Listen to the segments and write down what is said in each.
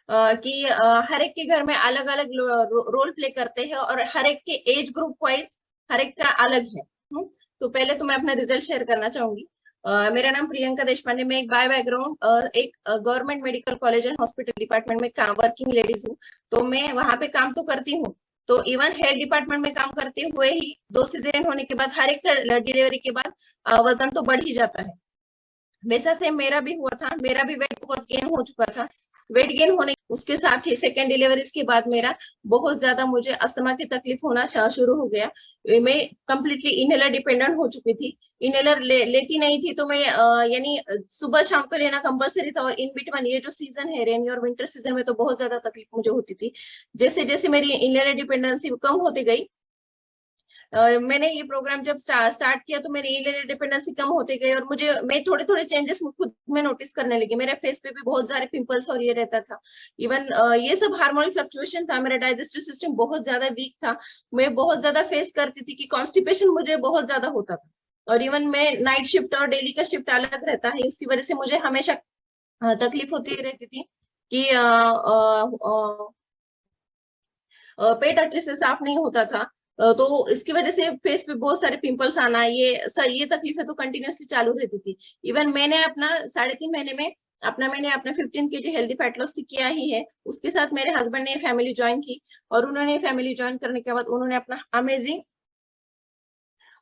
कि हर एक के घर में अलग अलग रोल प्ले करते हैं और हर एक के एज ग्रुप वाइज हर एक का अलग है। तो पहले तो मैं अपना रिजल्ट शेयर करना चाहूंगी। मेरा नाम प्रियंका देशपांडे। मैं एक बाय बैकग्राउंड एक government medical college and hospital department में वर्किंग लेडीज हूँ। तो मैं वहां पे काम तो करती हूँ। तो इवन हेल्थ डिपार्टमेंट में काम करते हुए ही 2 सिजेरियन होने के बाद हर एक डिलीवरी के बाद वजन तो बढ़ ही जाता है। वैसा सेम मेरा भी हुआ था। मेरा भी वेट बहुत गेन हो चुका था। वेट गेन होने उसके साथ ही सेकेंड डिलीवरीज के बाद मेरा बहुत ज्यादा मुझे अस्थमा की तकलीफ होना शुरू हो गया। मैं कंप्लीटली इनहेलर डिपेंडेंट हो चुकी थी। इनहेलर लेती नहीं थी तो मैं यानी सुबह शाम को लेना कंपलसरी था। और इन बिटवीन ये जो सीजन है रेनी और विंटर सीजन में तो बहुत ज्यादा तकलीफ मुझे होती थी। जैसे जैसे मेरी इनहेलर डिपेंडेंसी कम होती गई, मैंने ये प्रोग्राम जब स्टार्ट किया तो मेरी इनहेलर डिपेंडेंसी कम होते गई और मैं थोड़े थोड़े चेंजेस खुद में नोटिस करने लगी। मेरे फेस पे भी बहुत सारे पिंपल्स और ये रहता था। इवन ये सब हार्मोनल फ्लक्चुएशन था। मेरा डाइजेस्टिव सिस्टम बहुत ज्यादा वीक था। मैं बहुत ज्यादा फेस करती थी कि कॉन्स्टिपेशन मुझे बहुत ज्यादा होता था। और इवन मैं नाइट शिफ्ट और डेली का शिफ्ट अलग रहता है, इसकी वजह से मुझे हमेशा तकलीफ होती रहती थी कि पेट अच्छे से साफ नहीं होता था। तो इसकी वजह से फेस पे बहुत सारे पिंपल्स आना, ये तकलीफें तो कंटिन्यूअसली चालू रहती थी। इवन मैंने अपना 3.5 महीने में मैंने अपना 15 kg हेल्दी फैट लॉस किया ही है। उसके साथ मेरे हस्बैंड ने फैमिली ज्वाइन की और उन्होंने फैमिली ज्वाइन करने के बाद उन्होंने अपना अमेजिंग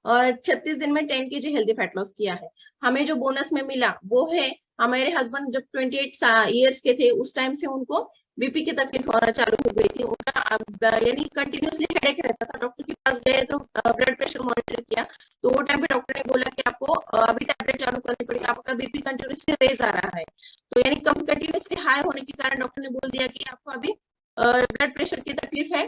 और 36 दिन में 10 kg हेल्दी फैट लॉस किया है। हमें जो बोनस में मिला वो है, हमारे हस्बैंड जब 28 ईयर्स के थे उस टाइम से उनको बीपी की तकलीफ होना चालू हो गई थी। उनका यानी कंटिन्यूअसली हेडेक रहता था। डॉक्टर के पास गए तो ब्लड प्रेशर मॉनिटर किया तो वो टाइम पे डॉक्टर ने बोला कि आपको अभी टैबलेट चालू करनी पड़ेगी, आपका बीपी कंटिन्यूअसली रेज आ रहा है। तो यानी कम कंटिन्यूअसली हाई होने के कारण डॉक्टर ने बोल दिया कि आपको अभी ब्लड प्रेशर की तकलीफ है।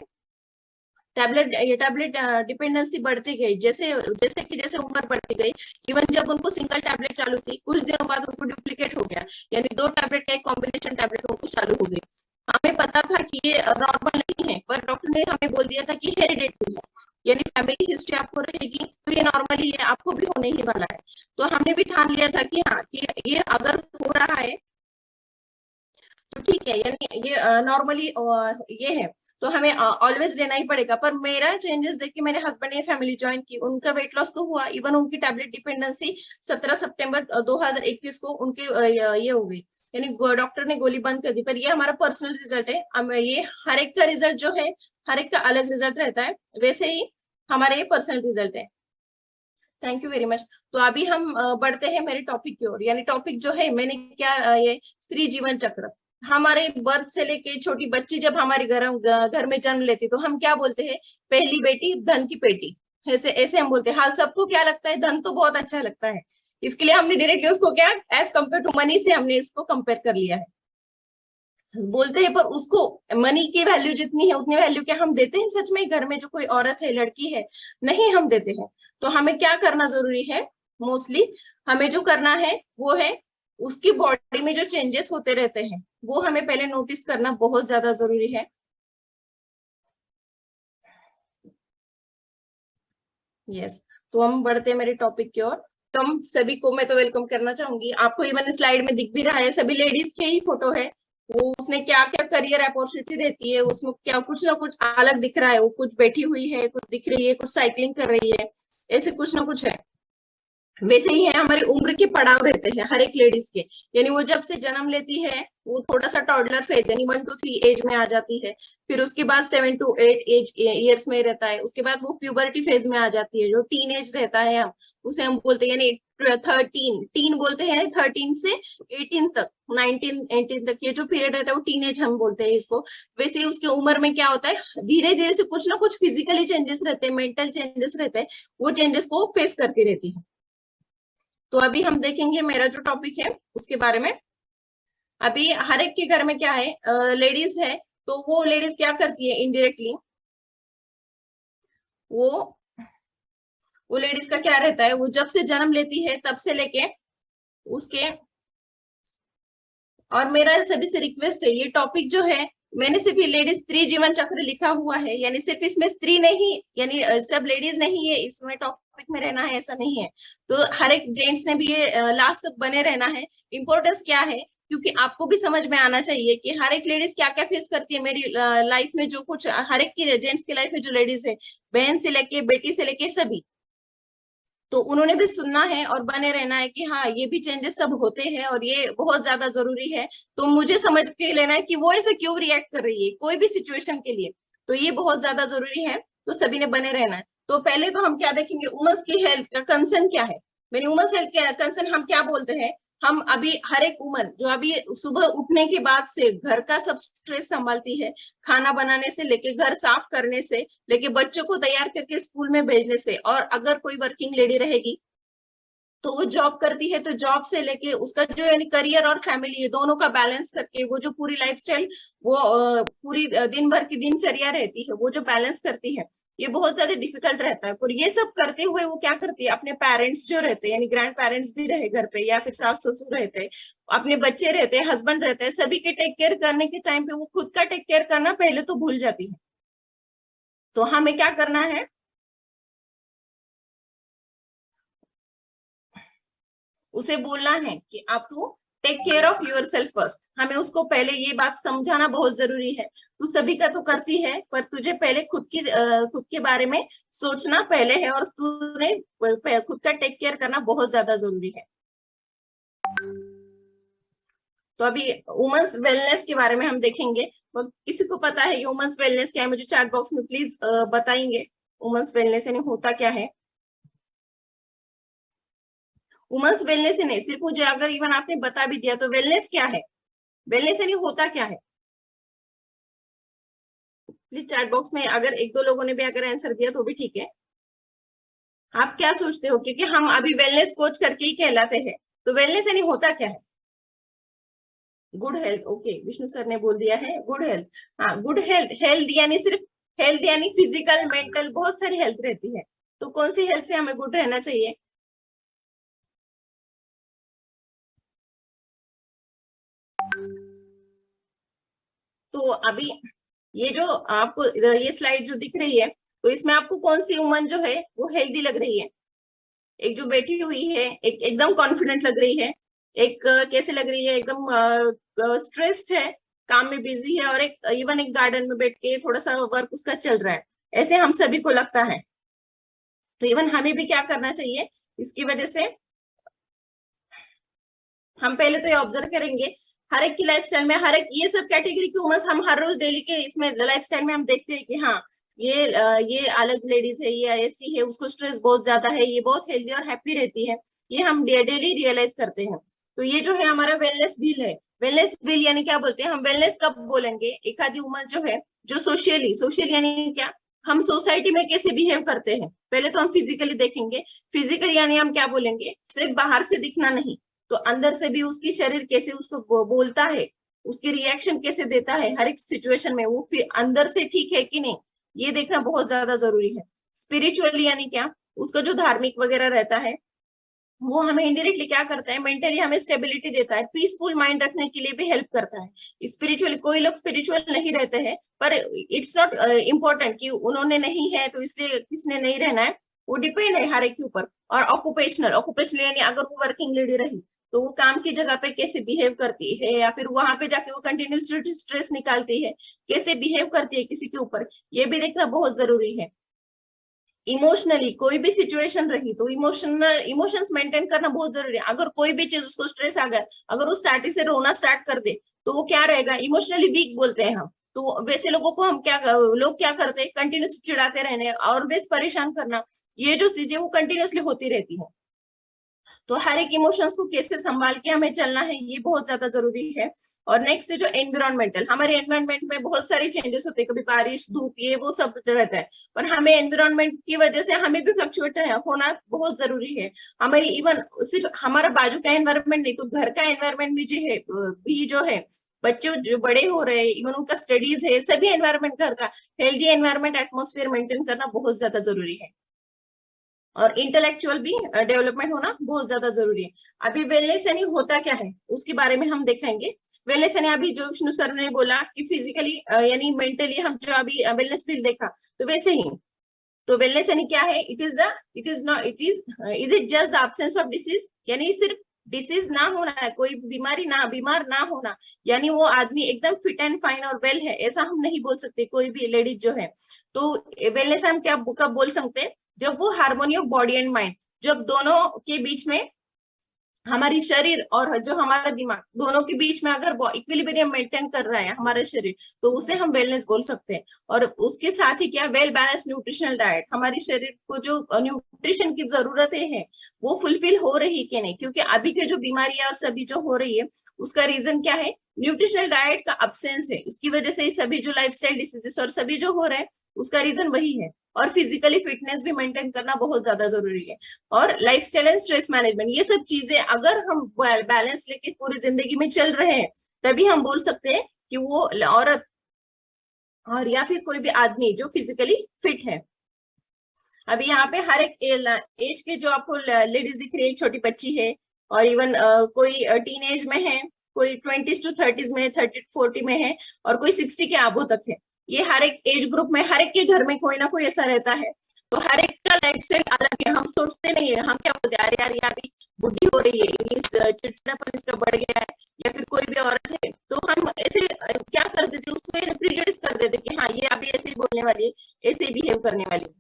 टैबलेट डिपेंडेंसी बढ़ती गई जैसे जैसे उम्र बढ़ती गई। इवन जब उनको सिंगल टैबलेट चालू थी कुछ दिनों बाद उनको डुप्लीकेट हो गया, यानी 2 टैबलेट का एक कॉम्बिनेशन टैबलेट उनको चालू हो गई। हमें पता था कि ये नॉर्मल नहीं है, पर डॉक्टर ने हमें बोल दिया था कि हेरिडेटरी है, यानी फैमिली हिस्ट्री आपको रहेगी तो ये नॉर्मल ही है, आपको भी होने ही वाला है। तो हमने भी ठान लिया था कि हाँ कि ये अगर हो रहा है तो ठीक है, यानी ये नॉर्मली ये है तो हमें ऑलवेज लेना ही पड़ेगा। पर मेरा चेंजेस देख के मेरे हस्बैंड ने फैमिली ज्वाइन की, उनका वेट लॉस तो हुआ। इवन उनकी टैबलेट डिपेंडेंसी 17 सितंबर 2021 को उनकी ये हो गई, यानी डॉक्टर ने गोली बंद कर दी। पर ये हमारा पर्सनल रिजल्ट है। ये हर एक का रिजल्ट जो है हर एक का अलग रिजल्ट रहता है, वैसे ही हमारा ये पर्सनल रिजल्ट है। Thank you very much. तो अभी हम बढ़ते हैं मेरे टॉपिक की ओर। यानी टॉपिक जो है मैंने क्या ये स्त्री जीवन चक्र। हमारे बर्थ से लेके छोटी बच्ची जब हमारे घर में जन्म लेती तो हम क्या बोलते हैं, पहली बेटी धन की पेटी। ऐसे ऐसे हम बोलते हैं। हाँ, सबको क्या लगता है, धन तो बहुत अच्छा लगता है। इसके लिए हमने डायरेक्टली उसको क्या एज कम्पेयर टू मनी से हमने इसको कंपेयर कर लिया है। बोलते हैं पर उसको मनी की वैल्यू जितनी है उतनी वैल्यू क्या हम देते हैं सच में? घर में जो कोई औरत है, लड़की है, नहीं हम देते हैं। तो हमें क्या करना जरूरी है, मोस्टली हमें जो करना है वो है उसकी बॉडी में जो चेंजेस होते रहते हैं वो हमें पहले नोटिस करना बहुत ज्यादा जरूरी है। यस, तो हम बढ़ते हैं मेरे टॉपिक की ओर। तुम सभी को मैं तो वेलकम करना चाहूंगी। आपको इवन स्लाइड में दिख भी रहा है, सभी लेडीज के ही फोटो है। वो उसने क्या क्या करियर अपॉर्चुनिटी देती है उसमें क्या कुछ ना कुछ अलग दिख रहा है। वो कुछ बैठी हुई है, कुछ दिख रही है, कुछ साइकिलिंग कर रही है, ऐसे कुछ ना कुछ है। वैसे ही है, हमारी उम्र के पड़ाव रहते हैं हर एक लेडीज के। यानी वो जब से जन्म लेती है वो थोड़ा सा टॉडलर फेज यानी 1 to 3 एज में आ जाती है। फिर उसके बाद 7 to 8 एज ईयर्स में रहता है। उसके बाद वो प्यूबर्टी फेज में आ जाती है, जो टीन एज रहता है हम उसे हम बोलते हैं, यानी 13 टीन बोलते हैं, 13 से 18 तक, 19 18 तक ये जो पीरियड रहता है वो टीन एज हम बोलते हैं इसको। वैसे ही उसकी उम्र में क्या होता है, धीरे धीरे से कुछ ना कुछ फिजिकली चेंजेस रहते हैं, मेंटल चेंजेस रहते हैं, वो चेंजेस को फेस करती रहती है। तो अभी हम देखेंगे मेरा जो टॉपिक है उसके बारे में। अभी हर एक के घर में क्या है, लेडीज है। तो वो लेडीज क्या करती है इनडायरेक्टली, वो वो लेडीज का क्या रहता है, वो जब से जन्म लेती है तब से लेके उसके। और मेरा सभी से रिक्वेस्ट है, ये टॉपिक जो है मैंने सिर्फ ये लेडीज स्त्री जीवन चक्र लिखा हुआ है, यानी सिर्फ इसमें स्त्री नहीं, यानी सब लेडीज नहीं है इसमें टॉपिक में रहना है, ऐसा नहीं है। तो हर एक जेंट्स ने भी ये लास्ट तक बने रहना है। इम्पोर्टेंस क्या है, क्योंकि आपको भी समझ में आना चाहिए कि हर एक लेडीज क्या क्या फेस करती है मेरी लाइफ में, जो कुछ हर एक की जेंट्स की लाइफ में जो लेडीज है, बहन से लेके बेटी से लेके सभी, तो उन्होंने भी सुनना है और बने रहना है कि हाँ ये भी चेंजेस सब होते हैं और ये बहुत ज्यादा जरूरी है। तो मुझे समझ के लेना है कि वो ऐसे क्यों रिएक्ट कर रही है कोई भी सिचुएशन के लिए, तो ये बहुत ज्यादा जरूरी है। तो सभी ने बने रहना है। तो पहले तो हम क्या देखेंगे, वुमेन्स की हेल्थ का कंसर्न क्या है। मेरी वुमेन्स हेल्थ के कंसर्न हम क्या बोलते हैं, हम अभी हर एक वुमन जो अभी सुबह उठने के बाद से घर का सब स्ट्रेस संभालती है, खाना बनाने से लेके घर साफ करने से लेके बच्चों को तैयार करके स्कूल में भेजने से, और अगर कोई वर्किंग लेडी रहेगी तो वो जॉब करती है, तो जॉब से लेके उसका जो यानी करियर और फैमिली है दोनों का बैलेंस करके वो जो पूरी लाइफस्टाइल, वो पूरी दिन भर की दिनचर्या रहती है वो जो बैलेंस करती है, ये बहुत ज्यादा डिफिकल्ट रहता है। और ये सब करते हुए वो क्या करती है, अपने पेरेंट्स जो रहते हैं यानी ग्रैंड पेरेंट्स भी रहे घर पे या फिर सास ससुर रहते हैं, अपने बच्चे रहते हैं, हस्बैंड रहते हैं, सभी के टेक केयर करने के टाइम पे वो खुद का टेक केयर करना पहले तो भूल जाती है। तो हमें क्या करना है, उसे बोलना है कि आप to take care of yourself first. हमें उसको पहले ये बात समझाना बहुत जरूरी है। तू सभी का तो करती है पर तुझे पहले खुद के बारे में सोचना पहले है, और तूने खुद का टेक केयर करना बहुत ज्यादा जरूरी है। तो अभी वुमेन्स वेलनेस के बारे में हम देखेंगे। वो किसी को पता है वुमेन्स वेलनेस क्या है, मुझे चैट बॉक्स में प्लीज बताएंगे वुमेन्स वेलनेस यानी होता क्या है। वुमेन्स वेलनेस ही नहीं, सिर्फ मुझे अगर इवन आपने बता भी दिया तो वेलनेस क्या है, वेलनेस यानी होता क्या है। प्लीज चैट बॉक्स में अगर एक दो लोगों ने भी अगर आंसर दिया तो भी ठीक है। आप क्या सोचते हो, क्योंकि हम अभी वेलनेस कोच करके ही कहलाते हैं, तो वेलनेस यानी होता क्या है। Good health, okay Vishnu sir ने बोल दिया है गुड हेल्थ। हाँ गुड हेल्थ, हेल्थ यानी सिर्फ हेल्थ यानी फिजिकल मेंटल बहुत सारी हेल्थ रहती है, तो कौन सी हेल्थ से हमें गुड रहना चाहिए। तो अभी ये जो आपको ये स्लाइड जो दिख रही है, तो इसमें आपको कौन सी वुमन जो है वो हेल्दी लग रही है। एक जो बैठी हुई है एक एकदम कॉन्फिडेंट लग रही है, एक कैसे लग रही है, एकदम स्ट्रेस्ड है, काम में बिजी है, और एक इवन एक गार्डन में बैठ के थोड़ा सा वर्क उसका चल रहा है, ऐसे हम सभी को लगता है। तो इवन हमें भी क्या करना चाहिए इसकी वजह से, हम पहले तो ये ऑब्जर्व करेंगे हर एक की लाइफस्टाइल में, हर एक ये सब कैटेगरी की वुमेन्स हम हर रोज डेली के इसमें लाइफस्टाइल में हम देखते हैं कि हाँ ये अलग लेडीज है, ये ऐसी है, उसको स्ट्रेस बहुत ज्यादा है, ये बहुत हेल्दी और हैप्पी रहती है, ये हम डेली रियलाइज करते हैं। तो ये जो है हमारा वेलनेस व्हील है। वेलनेस व्हील यानी क्या बोलते हैं हम, वेलनेस कब बोलेंगे, एक आधी वुमन जो है जो सोशल यानी क्या, हम सोसाइटी में कैसे बिहेव करते हैं, पहले तो हम फिजिकली देखेंगे। फिजिकल यानी हम क्या बोलेंगे, सिर्फ बाहर से दिखना नहीं, तो अंदर से भी उसकी शरीर कैसे उसको बोलता है, उसकी रिएक्शन कैसे देता है हर एक सिचुएशन में, वो फिर अंदर से ठीक है कि नहीं, ये देखना बहुत ज्यादा जरूरी है। स्पिरिचुअली यानी क्या, उसका जो धार्मिक वगैरह रहता है वो हमें इनडायरेक्टली क्या करता है, मेंटली हमें स्टेबिलिटी देता है, पीसफुल माइंड रखने के लिए भी हेल्प करता है। स्पिरिचुअली कोई लोग स्पिरिचुअल नहीं रहते हैं, पर इट्स नॉट इम्पोर्टेंट कि उन्होंने नहीं है तो इसलिए किसने नहीं रहना है, वो डिपेंड है हर एक के ऊपर। और ऑक्यूपेशनल यानी अगर वो वर्किंग लेडी रही तो वो काम की जगह पे कैसे बिहेव करती है, या फिर वहां पे जाके वो कंटिन्यूसली स्ट्रेस निकालती है, कैसे बिहेव करती है किसी के ऊपर, ये भी देखना बहुत जरूरी है। इमोशनली कोई भी सिचुएशन रही तो इमोशंस मेंटेन करना बहुत जरूरी है। अगर कोई भी चीज उसको स्ट्रेस आ गया, अगर वो स्टार्टिंग से रोना स्टार्ट कर दे तो वो क्या रहेगा, इमोशनली वीक बोलते हैं हम। तो वैसे लोगों को हम क्या, लोग क्या करते हैं, कंटिन्यूस चिढ़ाते रहने और बेस परेशान करना, ये जो चीजें वो कंटिन्यूसली होती रहती है। तो हर एक इमोशंस को कैसे संभाल के हमें चलना है ये बहुत ज्यादा जरूरी है। और नेक्स्ट जो एनवायरमेंटल, हमारे एनवायरमेंट में बहुत सारे चेंजेस होते हैं, कभी बारिश धूप ये वो सब रहता है, पर हमें एनवायरमेंट की वजह से हमें भी फ्लक्चुएट होना बहुत जरूरी है। हमारी इवन सिर्फ हमारा बाजू का एनवायरमेंट नहीं, तो घर का एनवायरमेंट भी जो है बच्चे जो बड़े हो रहे हैं इवन उनका स्टडीज है, सभी एनवायरमेंट घर का हेल्दी एनवायरमेंट एटमोस्फेयर मेंटेन करना बहुत ज्यादा जरूरी है। और इंटेलेक्चुअल भी डेवलपमेंट होना बहुत ज्यादा जरूरी है। अभी वेलनेस यानी होता क्या है उसके बारे में हम देखेंगे। वेलनेस यानी अभी जो विष्णु सर ने बोला कि फिजिकली यानी मेंटली, हम जो अभी वेलनेस फील्ड देखा तो वैसे ही, तो वेलनेस यानी क्या है, it is not it is is it just the absence of disease, यानी सिर्फ डिसीज ना होना है, कोई बीमारी ना, बीमार ना होना, यानी वो आदमी एकदम फिट एंड फाइन और वेल है, ऐसा हम नहीं बोल सकते कोई भी लेडीज जो है। तो वेलनेस हम क्या कब बोल सकते हैं, जब वो harmony of body and mind, जब दोनों के बीच में, हमारी शरीर और जो हमारा दिमाग, दोनों के बीच में अगर इक्विलिब्रियम मेंटेन कर रहा है हमारा शरीर, तो उसे हम वेलनेस बोल सकते हैं। और उसके साथ ही क्या, वेल बैलेंस न्यूट्रिशनल डाइट, हमारी शरीर को जो न्यूट्रिशन की जरूरतें हैं वो फुलफिल हो रही कि नहीं, क्योंकि अभी के जो बीमारियां और सभी जो हो रही है उसका रीजन क्या है, न्यूट्रिशनल डाइट का अब्सेंस है। इसकी वजह से सभी जो लाइफस्टाइल डिसीजेस और सभी जो हो रहा है उसका रीजन वही है। और फिजिकली फिटनेस भी मेंटेन करना बहुत ज्यादा जरूरी है, और लाइफस्टाइल एंड स्ट्रेस मैनेजमेंट, ये सब चीजें अगर हम बैलेंस लेके पूरी जिंदगी में चल रहे हैं, तभी हम बोल सकते हैं कि वो औरत और या फिर कोई भी आदमी जो फिजिकली फिट है। अभी यहाँ पे हर एक एज के जो आपको लेडीज दिख रही है, एक छोटी बच्ची है, और इवन कोई टीन एज में है, कोई 20s to 30s में, 30 to 40 में है, और कोई 60 के आबो तक है। ये हर एक एज ग्रुप में, हर एक के घर में कोई ना कोई ऐसा रहता है। तो हर एक का लाइफस्टाइल अलग है, हम सोचते नहीं है, हम क्या बोलते हैं, अरे यार ये अभी बुढ़ी हो रही है, चिड़चिड़ापन इसका बढ़ गया है, या फिर कोई भी औरत है, तो हम ऐसे क्या कर देते, उसको प्रिजुडिस कर देते कि हाँ ये अभी ऐसे ही बोलने वाली है, ऐसे ही बिहेव करने वाली है।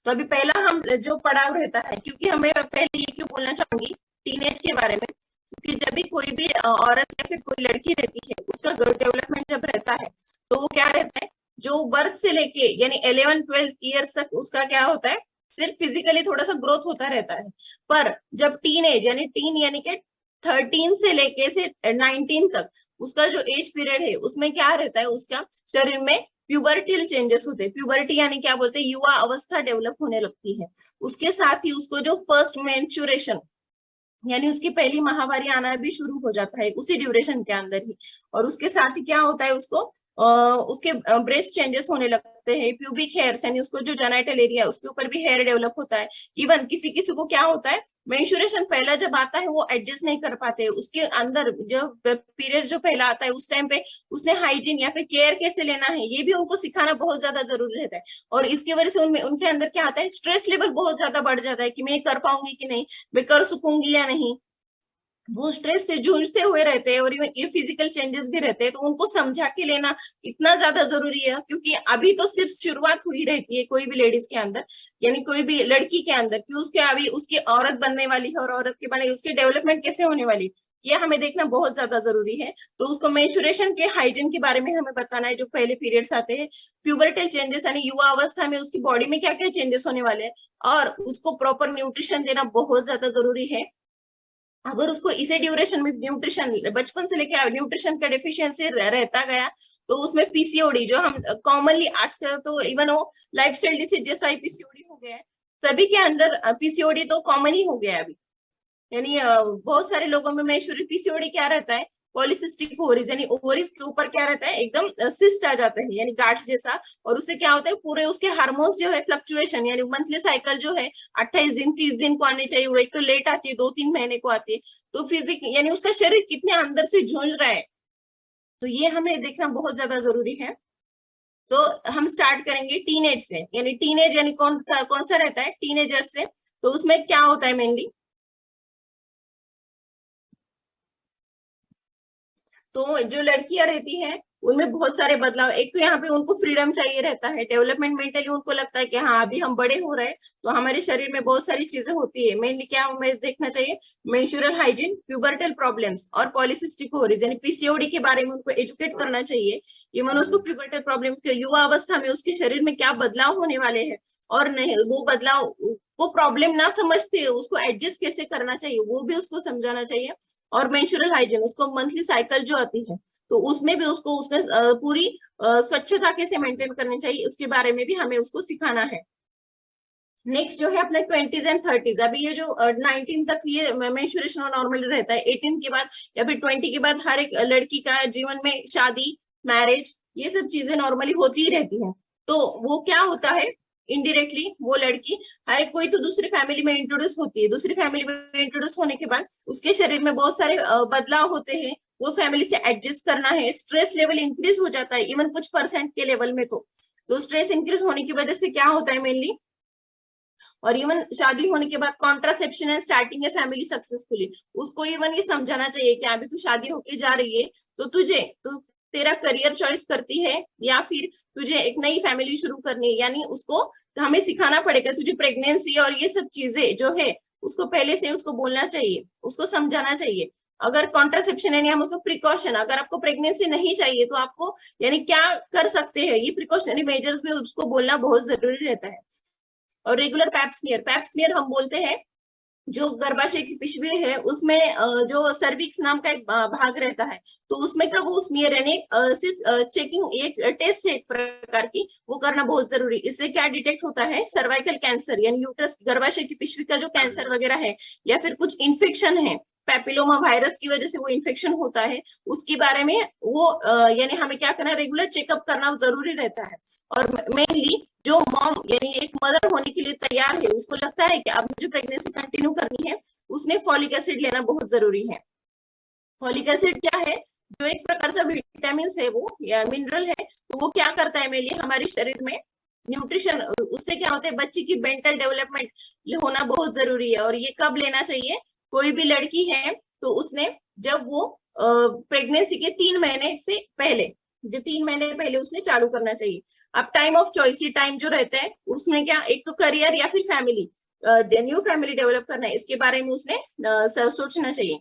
तो अभी पहला हम जो पड़ाव रहता है, क्योंकि हमें पहले ये क्यों बोलना चाहूंगी टीनेज के बारे में, क्योंकि जब भी कोई भी औरत या फिर कोई लड़की रहती है, उसका डेवलपमेंट जब रहता है, तो वो क्या रहता है, जो बर्थ से लेके यानी 11-12 ईयर्स तक उसका क्या होता है, सिर्फ फिजिकली थोड़ा सा ग्रोथ होता रहता है। पर जब टीन एज यानी टीन यानी कि 13 से लेके से 19 तक उसका जो एज पीरियड है, उसमें क्या रहता है, उसका शरीर में प्यूबर्टियल चेंजेस होते हैं। प्यूबर्टी यानी क्या बोलते हैं, युवा अवस्था डेवलप होने लगती है। उसके साथ ही उसको जो फर्स्ट मेंस्ट्रुएशन यानी उसकी पहली माहवारी आना भी शुरू हो जाता है उसी ड्यूरेशन के अंदर ही। और उसके साथ ही क्या होता है, उसको उसके ब्रेस्ट चेंजेस होने लगते हैं, प्यूबिक हेयर्स यानी उसको जो जेनाइटल एरिया है उसके ऊपर भी हेयर डेवलप होता है। इवन किसी किसी को क्या होता है, मेंस्ट्रुएशन पहला जब आता है वो एडजस्ट नहीं कर पाते, उसके अंदर जब पीरियड जो पहला आता है उस टाइम पे उसने हाइजीन या फिर केयर कैसे लेना है ये भी उनको सिखाना बहुत ज्यादा जरूरी रहता है। और इसकी वजह से उनमें उनके अंदर क्या आता है, स्ट्रेस लेवल बहुत ज्यादा बढ़ जाता है कि मैं ये कर पाऊंगी कि नहीं, मैं कर सकूंगी या नहीं। वो स्ट्रेस से जूझते हुए रहते हैं, और इवन ये फिजिकल चेंजेस भी रहते हैं, तो उनको समझा के लेना इतना ज्यादा जरूरी है, क्योंकि अभी तो सिर्फ शुरुआत हुई रहती है कोई भी लेडीज के अंदर, यानी कोई भी लड़की के अंदर, कि उसके अभी उसकी औरत बनने वाली है, और औरत के बने उसकी डेवलपमेंट कैसे होने वाली, ये हमें देखना बहुत ज्यादा जरूरी है। तो उसको मेंस्ट्रुएशन के हाइजीन के बारे में हमें बताना है, जो पहले पीरियड्स आते हैं, प्यूबर्टल चेंजेस यानी युवा अवस्था में उसकी बॉडी में क्या क्या चेंजेस होने वाले हैं, और उसको प्रॉपर न्यूट्रिशन देना बहुत ज्यादा जरूरी है। अगर उसको इसे ड्यूरेशन में न्यूट्रिशन बचपन से लेके न्यूट्रिशन का डिफिशियंसी रहता गया, तो उसमें पीसीओडी जो हम कॉमनली आजकल तो इवन वो लाइफस्टाइल डिसीज जैसा ही पीसीओडी हो गया है, सभी के अंदर पीसीओडी तो कॉमन ही हो गया है अभी। यानी बहुत सारे लोगों में पीसीओडी क्या रहता है, पॉलिसिस्टिक ओवरीज यानी ओवरीज के ऊपर क्या रहता है, एकदम सिस्ट आ जाता है यानी गांठ जैसा, और उससे क्या होता है, पूरे उसके हार्मोन्स जो है फ्लक्चुएशन, यानी मंथली साइकिल जो है 28 दिन 30 दिन को आने चाहिए, वो एक तो लेट आती है, 2-3 महीने को आती है। तो फिजिक यानी उसका शरीर कितने अंदर से झूंझ रहा है, तो ये हमें देखना बहुत ज्यादा जरूरी है। तो हम स्टार्ट करेंगे टीनेज से, यानी टीनेज यानी कौन सा रहता है, टीनेजर्स से। तो उसमें क्या होता है मेनली, तो जो लड़कियां रहती हैं उनमें बहुत सारे बदलाव, एक तो यहाँ पे उनको फ्रीडम चाहिए रहता है, डेवलपमेंट मेंटली उनको लगता है कि हाँ अभी हम बड़े हो रहे हैं, तो हमारे शरीर में बहुत सारी चीजें होती है, मेनली क्या हमें देखना चाहिए, मेंस्ट्रुअल हाइजीन, प्यूबर्टल प्रॉब्लम्स और पॉलिसिस्टिक ओवरीज यानी पीसीओडी के बारे में उनको एजुकेट करना चाहिए। इवन उसको प्यूबर्टल प्रॉब्लम्स के युवा अवस्था में उसके शरीर में क्या बदलाव होने वाले हैं, और नहीं वो बदलाव, वो प्रॉब्लम ना समझते उसको एडजस्ट कैसे करना चाहिए वो भी उसको समझाना चाहिए। और मेंस्ट्रुअल हाइजीन, उसको मंथली साइकिल जो आती है, तो उसमें भी उसको उसने पूरी स्वच्छता कैसे मेंटेन करनी चाहिए उसके बारे में भी हमें उसको सिखाना है। नेक्स्ट जो है अपने 20s एंड 30s, अभी ये जो 19 तक ये मेंस्ट्रुएशन नॉर्मल रहता है, 18 के बाद या फिर 20 के बाद हर एक लड़की का जीवन में शादी, मैरिज, ये सब चीजें नॉर्मली होती ही रहती हैं। तो वो क्या होता है, इनडायरेक्टली वो लड़की हर एक कोई तो दूसरी फैमिली में इंट्रोड्यूस होती है, दूसरी फैमिली में इंट्रोड्यूस होने के बाद उसके शरीर में बहुत सारे बदलाव होते हैं, वो फैमिली से एडजस्ट करना है, स्ट्रेस लेवल इंक्रीज हो जाता है इवन कुछ परसेंट के लेवल में। तो स्ट्रेस इंक्रीज होने की वजह से क्या होता है मेनली, और इवन शादी होने के बाद contraception and starting a family successfully, उसको इवन ये समझाना चाहिए कि अभी तू शादी होके जा रही है तो तू तेरा करियर चॉइस करती है या फिर तुझे एक नई फैमिली शुरू करनी है, यानी उसको हमें सिखाना पड़ेगा तुझे प्रेगनेंसी और ये सब चीजें जो है उसको पहले से उसको बोलना चाहिए, उसको समझाना चाहिए। अगर कॉन्ट्रासेप्शन यानी हम उसको प्रिकॉशन, अगर आपको प्रेगनेंसी नहीं चाहिए तो आपको यानी क्या कर सकते हैं, ये प्रिकॉशनरी मेजर्स भी उसको बोलना बहुत जरूरी रहता है। और रेगुलर पैप्समियर हम बोलते हैं जो गर्भाशय की पिशवी है उसमें जो सर्विक्स नाम का एक भाग रहता है, तो उसमें का वो स्मीयर यानी सिर्फ चेकिंग एक टेस्ट है एक प्रकार की, वो करना बहुत जरूरी। इससे क्या डिटेक्ट होता है, सर्वाइकल कैंसर यानी यूट्रस गर्भाशय की पिशवी का जो कैंसर वगैरह है या फिर कुछ इन्फेक्शन है, पैपिलोमा वायरस की वजह से वो इन्फेक्शन होता है, उसके बारे में वो यानी हमें क्या करना, रेगुलर चेकअप करना जरूरी रहता है। और मेनली जो मॉम यानी एक मदर होने के लिए तैयार है, उसको लगता है कि अब मुझे प्रेगनेंसी कंटिन्यू करनी है, उसने फॉलिक एसिड लेना बहुत जरूरी है। फॉलिक एसिड क्या है, जो एक प्रकार का विटामिन है वो या मिनरल है, तो वो क्या करता है मेनली हमारे शरीर में न्यूट्रिशन, उससे क्या होता है बच्चे की मेंटल डेवलपमेंट होना बहुत जरूरी है। और ये कब लेना चाहिए, कोई भी लड़की है तो उसने जब वो प्रेगनेंसी के 3 महीने से पहले, जो 3 महीने पहले उसने चालू करना चाहिए। अब टाइम ऑफ चॉइस, ये टाइम जो रहता है उसमें क्या, एक तो करियर या फिर फैमिली, न्यू फैमिली डेवलप करना है, इसके बारे में उसने सोचना चाहिए।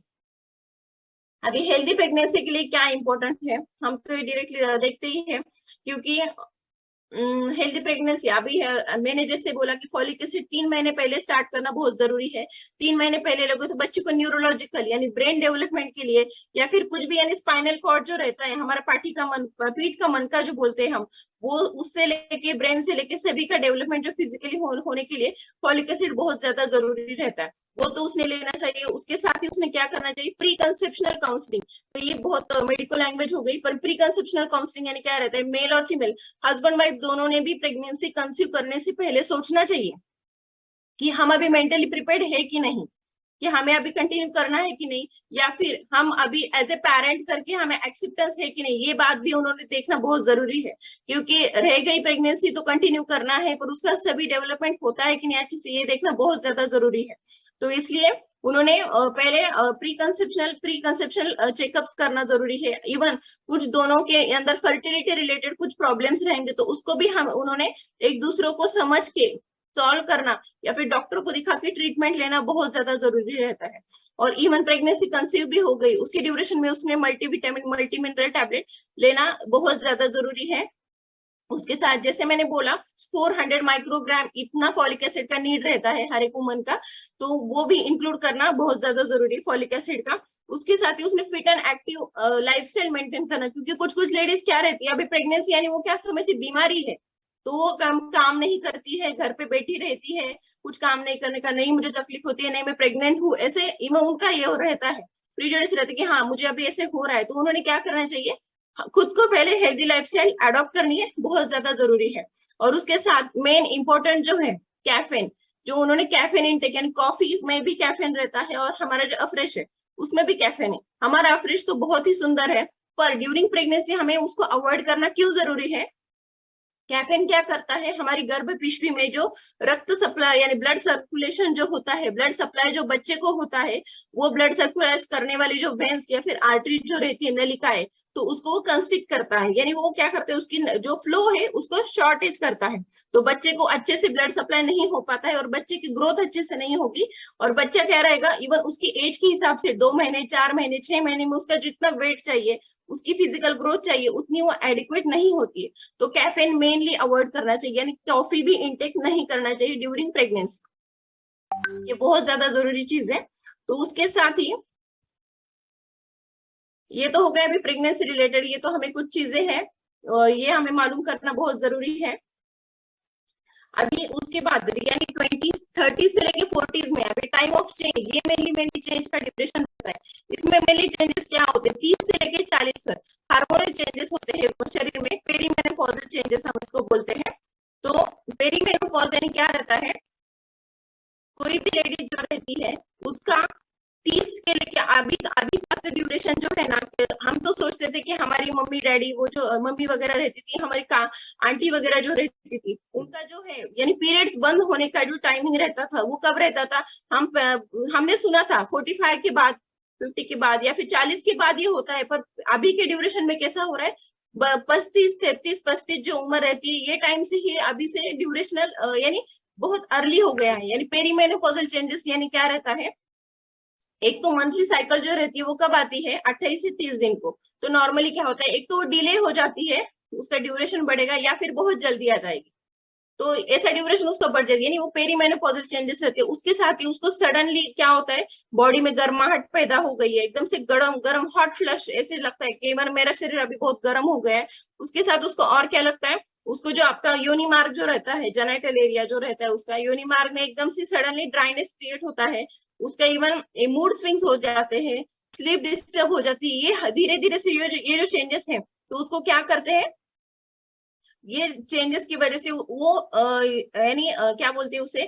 अभी हेल्दी प्रेगनेंसी के लिए क्या इंपॉर्टेंट है, हम तो डायरेक्टली देखते ही है, क्योंकि हेल्दी प्रेगनेंसी अभी है, मैंने जैसे बोला कि फॉलिक एसिड 3 महीने पहले स्टार्ट करना बहुत जरूरी है। 3 महीने पहले लोगे तो बच्चे को न्यूरोलॉजिकल यानी ब्रेन डेवलपमेंट के लिए या फिर कुछ भी यानी स्पाइनल कॉर्ड जो रहता है हमारा पीठ का मन का जो बोलते हैं हम, वो उससे लेके ब्रेन से लेके सभी का डेवलपमेंट जो फिजिकली होने के लिए फॉलिक एसिड बहुत ज्यादा जरूरी रहता है, वो तो उसने लेना चाहिए। उसके साथ ही उसने क्या करना चाहिए, प्री कंसेप्शनल काउंसलिंग, तो ये बहुत मेडिकल लैंग्वेज हो गई, पर प्री कंसेप्शनल काउंसलिंग यानी क्या रहता है, मेल और फीमेल हस्बैंड वाइफ दोनों ने भी प्रेगनेंसी कंसीव करने से पहले सोचना चाहिए कि हम अभी मेंटली प्रिपेयर्ड है कि नहीं, कि हमें अभी कंटिन्यू करना है कि नहीं, या फिर हम अभी एज ए पेरेंट करके हमें एक्सेप्टेंस है कि नहीं, ये बात भी उन्होंने देखना बहुत जरूरी है। क्योंकि रह गई प्रेगनेंसी तो कंटिन्यू करना है, पर उसका सभी डेवलपमेंट होता है कि नहीं अच्छे से, ये देखना बहुत ज्यादा जरूरी है। तो इसलिए उन्होंने पहले प्री कंसेप्शनल चेकअप्स करना जरूरी है। इवन कुछ दोनों के अंदर फर्टिलिटी रिलेटेड कुछ प्रॉब्लम्स रहेंगे तो उसको भी हम उन्होंने एक दूसरों को समझ के सॉल्व करना या फिर डॉक्टर को दिखा के ट्रीटमेंट लेना बहुत ज्यादा जरूरी रहता है। और इवन प्रेगनेंसी कंसीव भी हो गई, उसके ड्यूरेशन में उसने मल्टीविटामिन मल्टी मिनरल टैबलेट लेना बहुत ज्यादा जरूरी है। उसके साथ जैसे मैंने बोला 400 माइक्रोग्राम इतना फॉलिक एसिड का नीड रहता है हर एक वुमन का, तो वो भी इंक्लूड करना बहुत ज्यादा जरूरी है फॉलिक एसिड का। उसके साथ ही उसने fit and active lifestyle maintain करना, क्योंकि कुछ कुछ लेडीज क्या रहती है अभी प्रेगनेंसी यानी वो क्या समझती बीमारी है, तो वो काम नहीं करती है, घर पे बैठी रहती है, कुछ काम नहीं करने का, नहीं मुझे तकलीफ होती है, नहीं मैं प्रेग्नेंट हूँ, ऐसे उनका ये रहता है, प्रीजुडिस रहता है कि हाँ मुझे अभी ऐसे हो रहा है। तो उन्होंने क्या करना चाहिए, खुद को पहले हेल्दी लाइफस्टाइल अडॉप्ट करनी है, बहुत ज्यादा जरूरी है। और उसके साथ मेन इंपॉर्टेंट जो है कैफीन, जो उन्होंने कैफीन इनटेक यानी कॉफी में भी कैफीन रहता है और हमारा जो अफ्रेश है उसमें भी कैफीन है। हमारा अफ्रेश तो बहुत ही सुंदर है, पर ड्यूरिंग प्रेगनेंसी हमें उसको अवॉइड करना क्यों जरूरी है। कैफीन क्या करता है, हमारी गर्भ पिशवी में जो रक्त सप्लाई यानी ब्लड सर्कुलेशन जो होता है, ब्लड सप्लाई जो बच्चे को होता है, वो ब्लड सर्कुलेट करने वाली जो वेंस या फिर आर्टरी जो रहती है नलिकाएं, तो उसको वो कंस्ट्रिक्ट करता है, यानी वो क्या करते हैं उसकी जो फ्लो है उसको शॉर्टेज करता है, तो बच्चे को अच्छे से ब्लड सप्लाई नहीं हो पाता है और बच्चे की ग्रोथ अच्छे से नहीं होगी। और बच्चा क्या रहेगा, इवन उसकी एज के हिसाब से 2 महीने 4 महीने 6 महीने में उसका जितना वेट चाहिए, उसकी फिजिकल ग्रोथ चाहिए, उतनी वो एडिक्वेट नहीं होती है। तो कैफीन मेनली अवॉइड करना चाहिए, यानी कॉफी भी इंटेक नहीं करना चाहिए ड्यूरिंग प्रेगनेंसी, ये बहुत ज्यादा जरूरी चीज है। तो उसके साथ ही ये तो हो गया अभी प्रेगनेंसी रिलेटेड, ये तो हमें कुछ चीजें हैं ये हमें मालूम करना बहुत जरूरी है। अभी उसके बाद यानी 20-30 से लेके 40s में अभी टाइम ऑफ चेंज, ये मेनली चेंज का डिप्रेशन होता है। इसमें मेनली चेंजेस क्या होते हैं, 30 से लेके 40 तक हार्मोनल चेंजेस होते हैं शरीर में, पेरीमेनोपॉजल चेंजेस हम इसको बोलते हैं। तो पेरीमेनोपॉज यानी क्या रहता है, कोई भी लेडी जो रहती है उसका 30 के लेके अभी अभी तक ड्यूरेशन जो है ना, हम तो सोचते थे कि हमारी मम्मी डैडी, वो जो मम्मी वगैरह रहती थी, हमारी आंटी वगैरह जो रहती थी, उनका जो है यानी पीरियड्स बंद होने का जो टाइमिंग रहता था वो कब रहता था, हम हमने सुना था 45 के बाद, 50 के बाद या फिर 40 के बाद ये होता है। पर अभी के ड्यूरेशन में कैसा हो रहा है, 35 33 35 जो उम्र रहती है, ये टाइम से ही अभी से ड्यूरेशनल यानी बहुत अर्ली हो गया है। यानी पेरीमेनोपॉजल चेंजेस यानी क्या रहता है, एक तो मंथली साइकिल जो रहती है वो कब आती है, 28 से 30 दिन को। तो नॉर्मली क्या होता है, एक तो डिले हो जाती है, उसका ड्यूरेशन बढ़ेगा, या फिर बहुत जल्दी आ जाएगी, तो ऐसा ड्यूरेशन उसका बढ़ जाएगी, यानी वो पेरीमेनोपॉजल चेंजेस रहते हैं। उसके साथ ही उसको सडनली क्या होता है, बॉडी में गर्माहट पैदा हो गई है, एकदम से गरम गरम हॉट फ्लश ऐसे लगता है कि मेरा शरीर अभी बहुत गर्म हो गया है। उसके साथ उसको और क्या लगता है, उसको जो आपका योनि मार्ग जो रहता है, जेनाइटल एरिया जो रहता है उसका, योनि मार्ग में एकदम से सडनली ड्राइनेस क्रिएट होता है, उसका इवन मूड स्विंग्स हो जाते हैं, स्लीप डिस्टर्ब हो जाती है। ये धीरे धीरे से ये जो चेंजेस है, तो उसको क्या करते हैं, ये चेंजेस की वजह से वो यानी क्या बोलते हैं उसे,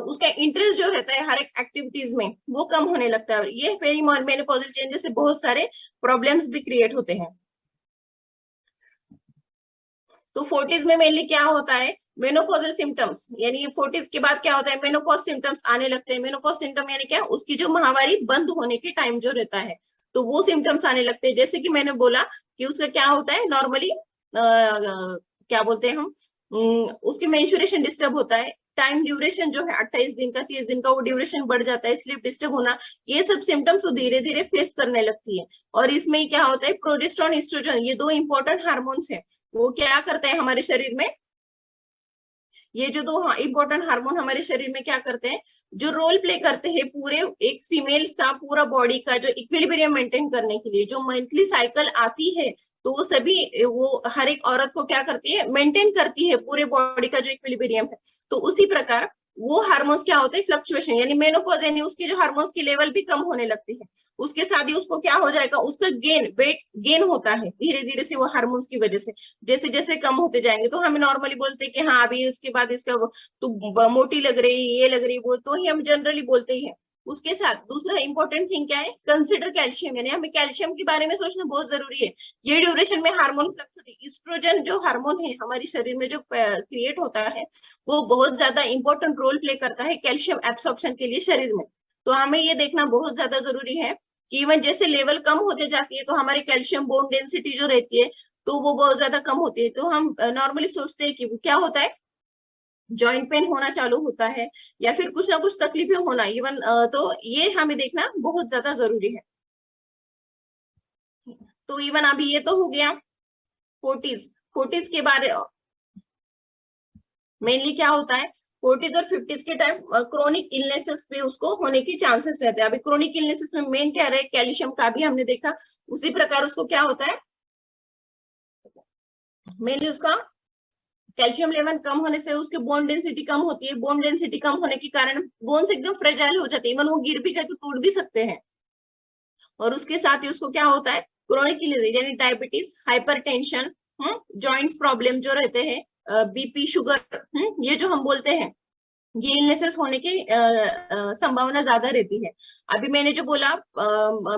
उसका इंटरेस्ट जो रहता है हर एक एक्टिविटीज में वो कम होने लगता है। ये पेरीमेनोपॉजल चेंजेस से बहुत सारे प्रॉब्लम्स भी क्रिएट होते हैं। तो 40s में मेनली क्या होता है, मेनोपॉजल सिम्टम्स, यानी 40s के बाद क्या होता है, मेनोपॉज सिम्टम्स आने लगते हैं। मेनोपॉज सिम्टम यानी क्या, उसकी जो माहवारी बंद होने के टाइम जो रहता है, तो वो सिम्टम्स आने लगते हैं। जैसे कि मैंने बोला कि उसका क्या होता है, नॉर्मली क्या बोलते हैं हम, उसके मेंस्ट्रुएशन डिस्टर्ब होता है, टाइम ड्यूरेशन जो है 28 दिन का, 30 दिन का, वो ड्यूरेशन बढ़ जाता है, स्लीप डिस्टर्ब होना, ये सब सिम्टम्स वो धीरे धीरे फेस करने लगती है। और इसमें क्या होता है, प्रोजेस्टेरोन एस्ट्रोजन, ये दो इंपॉर्टेंट हार्मोन्स है, वो क्या करते हैं हमारे शरीर में, ये जो दो इंपॉर्टेंट हार्मोन हमारे शरीर में क्या करते हैं, जो रोल प्ले करते हैं पूरे एक फीमेल्स का पूरा बॉडी का जो इक्विलिब्रियम मेंटेन करने के लिए, जो मंथली साइकिल आती है, तो वो सभी वो हर एक औरत को क्या करती है, मेंटेन करती है पूरे बॉडी का जो इक्विलिब्रियम है। तो उसी प्रकार वो हार्मोन्स क्या होते हैं, फ्लक्चुएशन, यानी मेनोपॉज, यानी उसके जो हार्मोन्स की लेवल भी कम होने लगती है। उसके साथ ही उसको क्या हो जाएगा, उसका वेट गेन होता है धीरे धीरे से, वो हार्मोन्स की वजह से जैसे जैसे कम होते जाएंगे। तो हम नॉर्मली बोलते हैं कि हाँ अभी इसके बाद इसका तो मोटी लग रही, ये लग रही, वो तो ही हम जनरली बोलते ही हैं। उसके साथ दूसरा इंपॉर्टेंट थिंग क्या है, कंसिडर कैल्शियम, यानी हमें कैल्शियम के बारे में सोचना बहुत जरूरी है। ये ड्यूरेशन में हार्मोन फ्लक्चुएट, ईस्ट्रोजन जो हार्मोन है हमारे शरीर में जो क्रिएट होता है, वो बहुत ज्यादा इंपॉर्टेंट रोल प्ले करता है कैल्शियम एब्सॉर्प्शन के लिए शरीर में। तो हमें ये देखना बहुत ज्यादा जरूरी है कि इवन जैसे लेवल कम होते जाती है, तो हमारे कैल्शियम बोन डेंसिटी जो रहती है, तो वो बहुत ज्यादा कम होती है। तो हम नॉर्मली सोचते हैं कि क्या होता है, जॉइंट पेन होना चालू होता है, या फिर कुछ ना कुछ तकलीफें होना इवन, तो ये हमें देखना बहुत ज्यादा जरूरी है। तो इवन अभी ये तो हो गया 40s के बारे, मेनली क्या होता है 40s और 50s के टाइम क्रोनिक इलनेसेस पे उसको होने के चांसेस रहते हैं। अभी क्रोनिक इलनेसेस में मेन क्या रहे, कैल्शियम का भी हमने देखा, उसी प्रकार उसको क्या होता है, मेनली उसका कैल्शियम लेवल कम होने से उसकी बोन डेंसिटी कम होती है, बोन डेंसिटी कम होने के कारण बोन्स एकदम फ्रेजाइल हो जाते हैं, इवन वो गिर भी गए तो टूट भी सकते हैं। और उसके साथ ही उसको क्या होता है, क्रोनिक डिजीज यानी डायबिटीज, हाइपरटेंशन, जॉइंट्स प्रॉब्लम जो रहते हैं, बीपी, शुगर, ये जो हम बोलते हैं, ये इलनेसेस होने की संभावना ज्यादा रहती है। अभी मैंने जो बोला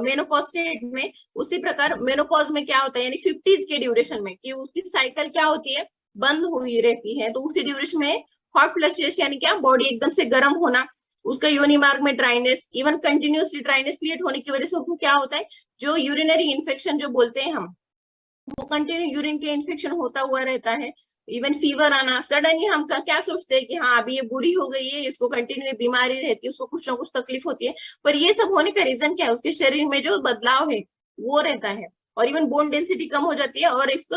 मेनोपॉज स्टेट में, उसी प्रकार मेनोपॉज में क्या होता है, यानी 50s के ड्यूरेशन में कि उसकी साइकिल क्या होती है, बंद हुई रहती है, तो उसी ड्यूरेशन में हॉट फ्लशेस, यानी क्या, बॉडी एकदम से गर्म होना, उसका योनि मार्ग में dryness, even continuously dryness create होने की वजह से उसको क्या होता है, जो यूरिनरी इन्फेक्शन जो बोलते हैं हम, वो कंटिन्यू यूरिन के इन्फेक्शन होता हुआ रहता है। इवन फीवर आना, सडनली हम क्या सोचते हैं कि हाँ अभी ये बूढ़ी हो गई है, इसको कंटिन्यू बीमारी रहती है, उसको कुछ ना कुछ तकलीफ होती है, पर ये सब होने का रीजन क्या है, उसके शरीर में जो बदलाव है वो रहता है। और इवन बोन डेंसिटी कम हो जाती है। और इसको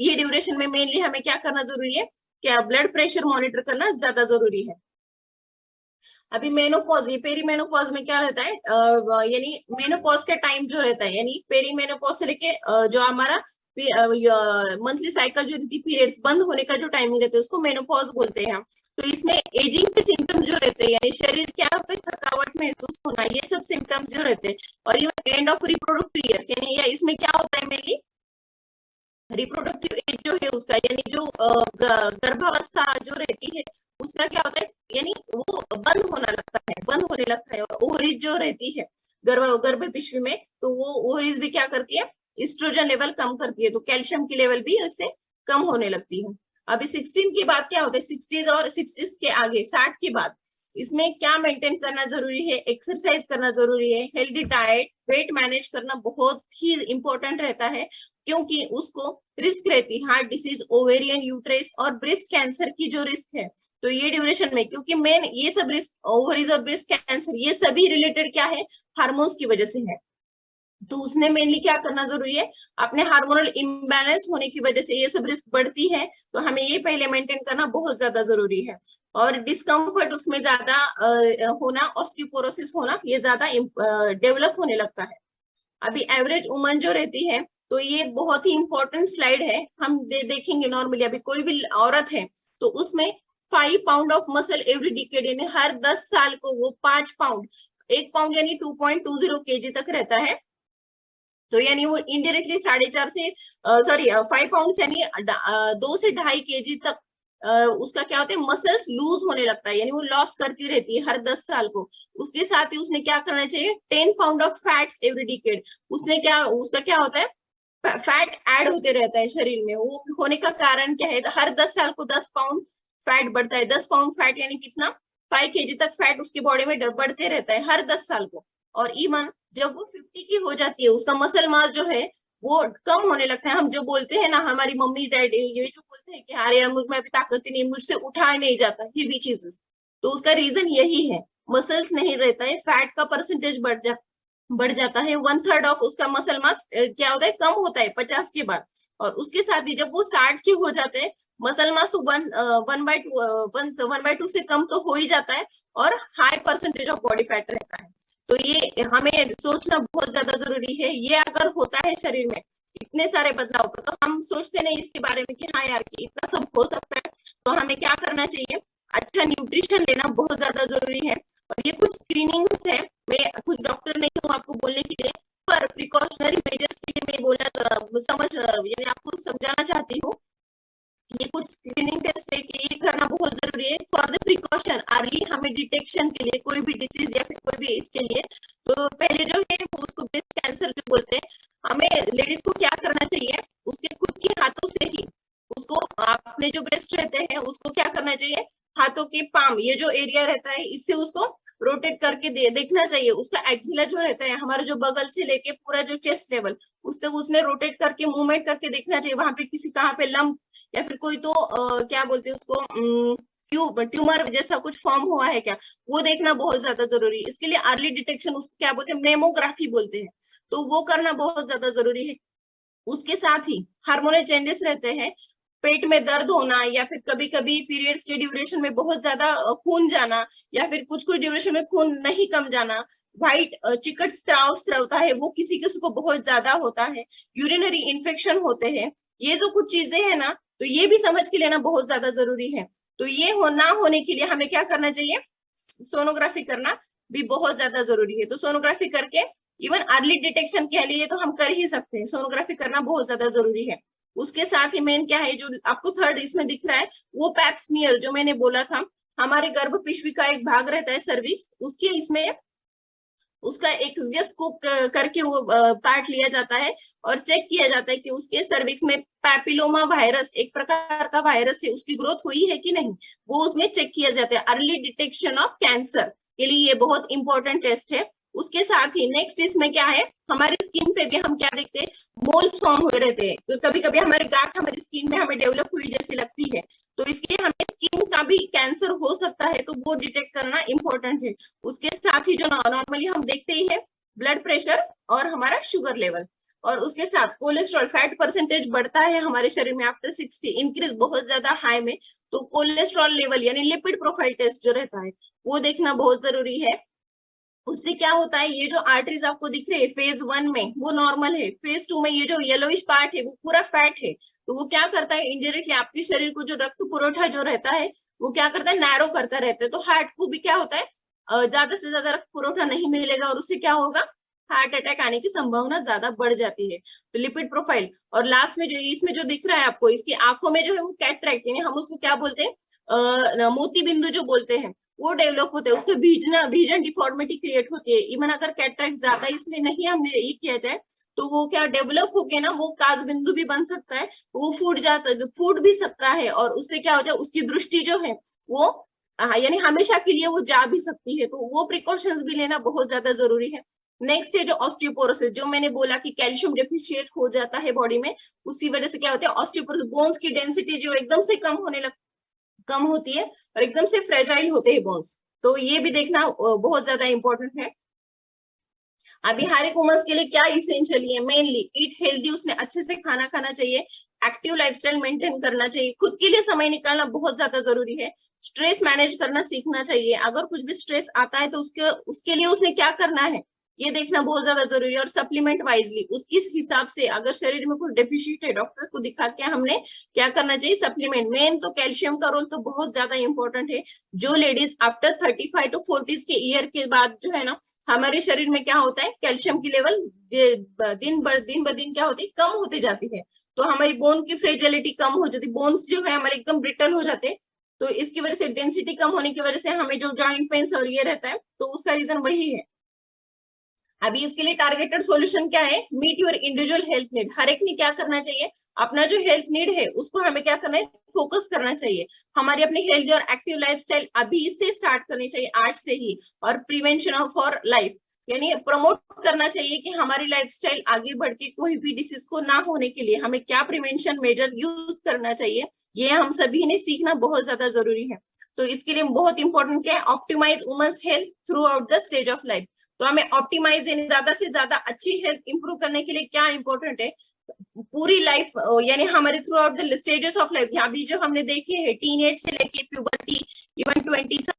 ये ड्यूरेशन में मेनली हमें क्या करना जरूरी है, क्या ब्लड प्रेशर मॉनिटर करना ज्यादा जरूरी है। अभी मेनोपॉज, ये पेरीमेनोपॉज में क्या रहता है, यानी मेनोपॉज का टाइम जो रहता है, यानी पेरीमेनोपॉज से लेके जो हमारा मंथली साइकिल जो रहती है, पीरियड्स बंद होने का जो टाइमिंग रहता है, उसको मेनोपॉज बोलते हैं हम। तो इसमें एजिंग के सिम्टम्स जो रहते हैं, यानी शरीर क्या होता है, थकावट महसूस होना, ये सब सिम्टम्स जो रहते हैं। और even end of reproductive years, यानी इसमें क्या होता है, मेनली रिप्रोडक्टिव एज जो है उसका, यानी जो गर्भावस्था जो रहती है उसका क्या होता है, यानी वो बंद होने लगता है। और ओवरीज जो रहती है, गर्भ पिशवी में, तो वो ओवरीज भी क्या करती है, एस्ट्रोजन लेवल कम करती है, तो कैल्शियम की लेवल भी इससे कम होने लगती है। अभी 16 के बाद क्या होता है, 60s और 60s के आगे 60 के बाद इसमें क्या मेंटेन करना जरूरी है, एक्सरसाइज करना जरूरी है, हेल्दी डाइट, वेट मैनेज करना बहुत ही इंपॉर्टेंट रहता है, क्योंकि उसको रिस्क रहती है हार्ट डिसीज, ओवेरियन, यूट्रेस और ब्रेस्ट कैंसर की जो रिस्क है। तो ये ड्यूरेशन में, क्योंकि मेन ये सब रिस्क ओवरीज और ब्रेस्ट कैंसर ये सभी रिलेटेड क्या है, हार्मोन्स की वजह से है। तो उसने मेनली क्या करना जरूरी है, अपने हार्मोनल इम्बैलेंस होने की वजह से ये सब रिस्क बढ़ती है, तो हमें ये पहले मेंटेन करना बहुत ज्यादा जरूरी है। और डिस्कम्फर्ट उसमें ज्यादा होना, ऑस्टियोपोरोसिस होना, ये ज्यादा डेवलप होने लगता है। अभी एवरेज उमन जो रहती है, तो ये बहुत ही इंपॉर्टेंट स्लाइड है, हम देखेंगे नॉर्मली अभी कोई भी औरत है तो उसमें 5 pound of muscle every decade, यानी हर 10 साल को वो 5 पाउंड, 1 पाउंड यानी 2.20 केजी तक रहता है। तो यानी वो इनडायरेक्टली 4.5 से 5 पाउंड यानी 2 से 2.5 केजी तक उसका क्या होता है, मसल्स लूज होने लगता है, यानी वो लॉस करती रहती है हर 10 साल को। उसके साथ ही उसने क्या करना चाहिए, 10 pound of fats every decade, उसका क्या होता है, फैट ऐड होते रहता है शरीर में। वो होने का कारण क्या है, हर 10 साल को 10 पाउंड फैट बढ़ता है। 10 पाउंड फैट यानी कितना, 5 केजी तक फैट उसकी बॉडी में बढ़ते रहता है हर 10 साल को। और इवन जब वो 50 की हो जाती है, उसका मसल मास जो है वो कम होने लगता है। हम जो बोलते हैं ना, हमारी मम्मी डैडी ये जो बोलते हैं कि अरे यार मुझ में अभी ताकत ही नहीं, मुझसे उठाया नहीं जाता हेवी चीजेस, तो उसका रीजन यही है, मसल्स नहीं रहता है, फैट का परसेंटेज बढ़ जाता है। 1/3 ऑफ उसका मसल मास क्या होता है, कम होता है 50 के बाद। और उसके साथ ही जब वो 60 के हो जाते हैं, मसल मास तो 1/2 से कम तो हो ही जाता है, और high percentage of body fat रहता है। तो ये हमें सोचना बहुत ज्यादा जरूरी है। ये अगर होता है शरीर में इतने सारे बदलाव, तो हम सोचते नहीं इसके बारे में कि हाँ यार कि इतना सब हो सकता है। तो हमें क्या करना चाहिए, अच्छा न्यूट्रिशन लेना बहुत ज्यादा जरूरी है। और ये कुछ स्क्रीनिंग्स है, मैं कुछ डॉक्टर नहीं हूँ आपको बोलने के लिए, पर प्रिकॉशनरी मेजर्स के लिए मैं यानी आपको समझाना चाहती हूँ। ये कुछ स्क्रीनिंग टेस्ट है कि ये करना बहुत जरूरी है फॉर द प्रिकॉशन, अर्ली हमें डिटेक्शन के लिए, कोई भी डिसीज या फिर कोई भी इसके लिए। तो पहले जो है वो उसको ब्रेस्ट कैंसर जो बोलते हैं, हमें लेडीज को क्या करना चाहिए, उसके खुद के हाथों से ही उसको, अपने जो ब्रेस्ट रहते हैं उसको क्या करना चाहिए, हाथों के पाम, ये जो एरिया रहता है इससे उसको रोटेट करके देखना चाहिए। उसका एक्सिला जो रहता है, हमारा जो बगल से लेके पूरा जो चेस्ट लेवल, उस तक उसने रोटेट करके मूवमेंट करके देखना चाहिए, वहां पे किसी कहाँ पे लंप या फिर कोई तो क्या बोलते हैं उसको, ट्यूमर जैसा कुछ फॉर्म हुआ है क्या, वो देखना बहुत ज्यादा जरूरी है। इसके लिए अर्ली डिटेक्शन, उसको क्या बोलते हैं, मेमोग्राफी बोलते हैं, तो वो करना बहुत ज्यादा जरूरी है। उसके साथ ही हार्मोनल चेंजेस रहते हैं, पेट में दर्द होना, या फिर कभी कभी पीरियड्स के ड्यूरेशन में बहुत ज्यादा खून जाना, या फिर कुछ कुछ ड्यूरेशन में खून नहीं कम जाना, व्हाइट चिकट स्त्राव स्त्रवता है वो किसी किसी को बहुत ज्यादा होता है, यूरिनरी इन्फेक्शन होते हैं। ये जो कुछ चीजें हैं ना, तो ये भी समझ के लेना बहुत ज्यादा जरूरी है। तो ये ना होने के लिए हमें क्या करना चाहिए, सोनोग्राफी करना भी बहुत ज्यादा जरूरी है। तो सोनोग्राफी करके इवन अर्ली डिटेक्शन के लिए तो हम कर ही सकते हैं, सोनोग्राफी करना बहुत ज्यादा जरूरी है। उसके साथ ही मेन क्या है, जो आपको थर्ड इसमें दिख रहा है, वो पैप्समियर जो मैंने बोला था, हमारे गर्भ पिशवी का एक भाग रहता है सर्विक्स, उसके इसमें उसका एक स्कोप करके वो पार्ट लिया जाता है और चेक किया जाता है कि उसके सर्विक्स में पैपिलोमा वायरस, एक प्रकार का वायरस है, उसकी ग्रोथ हुई है कि नहीं, वो उसमें चेक किया जाता है। अर्ली डिटेक्शन ऑफ कैंसर के लिए ये बहुत इंपॉर्टेंट टेस्ट है। उसके साथ ही नेक्स्ट इसमें क्या है, हमारी स्किन पे भी हम क्या देखते हैं, मोल्स फॉर्म हुए रहते हैं, तो कभी कभी हमारे गांठ हमारी स्किन में हमें डेवलप हुई जैसी लगती है, तो इसके लिए हमें स्किन का भी कैंसर हो सकता है, तो वो डिटेक्ट करना इंपॉर्टेंट है। उसके साथ ही जो नॉर्मली हम देखते ही है, ब्लड प्रेशर और हमारा शुगर लेवल, और उसके साथ कोलेस्ट्रॉल, फैट परसेंटेज बढ़ता है हमारे शरीर में आफ्टर 60, इंक्रीज बहुत ज्यादा हाई में, तो कोलेस्ट्रॉल लेवल यानी लिपिड प्रोफाइल टेस्ट जो रहता है वो देखना बहुत जरूरी है। उससे क्या होता है, ये जो आर्टरीज आपको दिख रही है फेज 1 में वो नॉर्मल है, फेज 2 में ये जो येलोइश पार्ट है वो पूरा फैट है, तो वो क्या करता है, इनडायरेक्टली आपके शरीर को जो रक्त पुरवठा जो रहता है वो क्या करता है, नैरो करता रहता है। तो हार्ट को भी क्या होता है, ज्यादा से ज्यादा रक्त पुरवठा नहीं मिलेगा, और उससे क्या होगा, हार्ट अटैक आने की संभावना ज्यादा बढ़ जाती है। तो लिपिड प्रोफाइल, और लास्ट में जो इसमें जो दिख रहा है आपको, इसकी आंखों में जो है वो कैटरैक्ट, यानी हम उसको क्या बोलते हैं, मोती बिंदु जो बोलते हैं, वो डेवलप होते हैं, उसके विजन डिफॉर्मिटी क्रिएट होती है। इवन अगर कैटरेक्ट ज्यादा इसमें नहीं हमने ये किया जाए तो वो क्या डेवलप होके ना वो काज बिंदु भी बन सकता है, वो फूट भी सकता है, और उससे क्या हो जाए उसकी दृष्टि जो है वो यानी हमेशा के लिए वो जा भी सकती है। तो वो प्रिकॉशंस भी लेना बहुत ज्यादा जरूरी है। नेक्स्ट है जो ऑस्टियोपोरोसिस, जो मैंने बोला कि कैल्शियम डेफिशिएट हो जाता है बॉडी में, उसी वजह से क्या होता है ऑस्टियोपोरोसिस, बोन्स की डेंसिटी जो एकदम से कम होती है और एकदम से फ्रेजाइल होते हैं बोन्स। तो ये भी देखना बहुत ज्यादा इंपॉर्टेंट है। अभी हर एक उम्र के लिए क्या इसेंशियली है, मेनली ईट हेल्दी, उसने अच्छे से खाना खाना चाहिए, एक्टिव लाइफस्टाइल मेंटेन करना चाहिए, खुद के लिए समय निकालना बहुत ज्यादा जरूरी है, स्ट्रेस मैनेज करना सीखना चाहिए। अगर कुछ भी स्ट्रेस आता है तो उसके लिए उसने क्या करना है ये देखना बहुत ज्यादा जरूरी है। और सप्लीमेंट वाइजली उसकी हिसाब से, अगर शरीर में कुछ डेफिशिएट है डॉक्टर को दिखा के हमने क्या करना चाहिए सप्लीमेंट। मेन तो कैल्शियम का रोल तो बहुत ज्यादा इंपॉर्टेंट है। जो लेडीज आफ्टर 35 to 40 के ईयर के बाद जो है ना, हमारे शरीर में क्या होता है कैल्शियम की लेवल दिन ब दिन क्या होती है कम होती जाती है। तो हमारी बोन की फ्रेजिलिटी कम हो जाती है, बोन्स जो है हमारे एकदम ब्रिटल हो जाते हैं। तो इसकी वजह से डेंसिटी कम होने की वजह से हमें जो जॉइंट पेन्स और ये रहता है, तो उसका रीजन वही है। अभी इसके लिए टारगेटेड सॉल्यूशन क्या है, meet your individual health need. हर एक ने क्या करना चाहिए, अपना जो हेल्थ नीड है उसको हमें क्या करना है फोकस करना चाहिए। हमारी अपनी हेल्दी और एक्टिव लाइफस्टाइल अभी से स्टार्ट करनी चाहिए, आज से ही। और प्रिवेंशन ऑफ फॉर लाइफ, यानी प्रमोट करना चाहिए कि हमारी लाइफस्टाइल आगे बढ़ के कोई भी डिसीज को ना होने के लिए हमें क्या प्रिवेंशन मेजर यूज करना चाहिए, ये हम सभी ने सीखना बहुत ज्यादा जरूरी है। तो इसके लिए बहुत इंपॉर्टेंट क्या है, optimise women's health throughout the stage of life. तो हमें ऑप्टिमाइज यानी ज्यादा से ज्यादा अच्छी हेल्थ इंप्रूव करने के लिए क्या इंपॉर्टेंट है, पूरी लाइफ यानी हमारे through out the stages of life. यहाँ भी जो हमने देखे हैं टीनेज से लेके प्यूबर्टी, इवन 20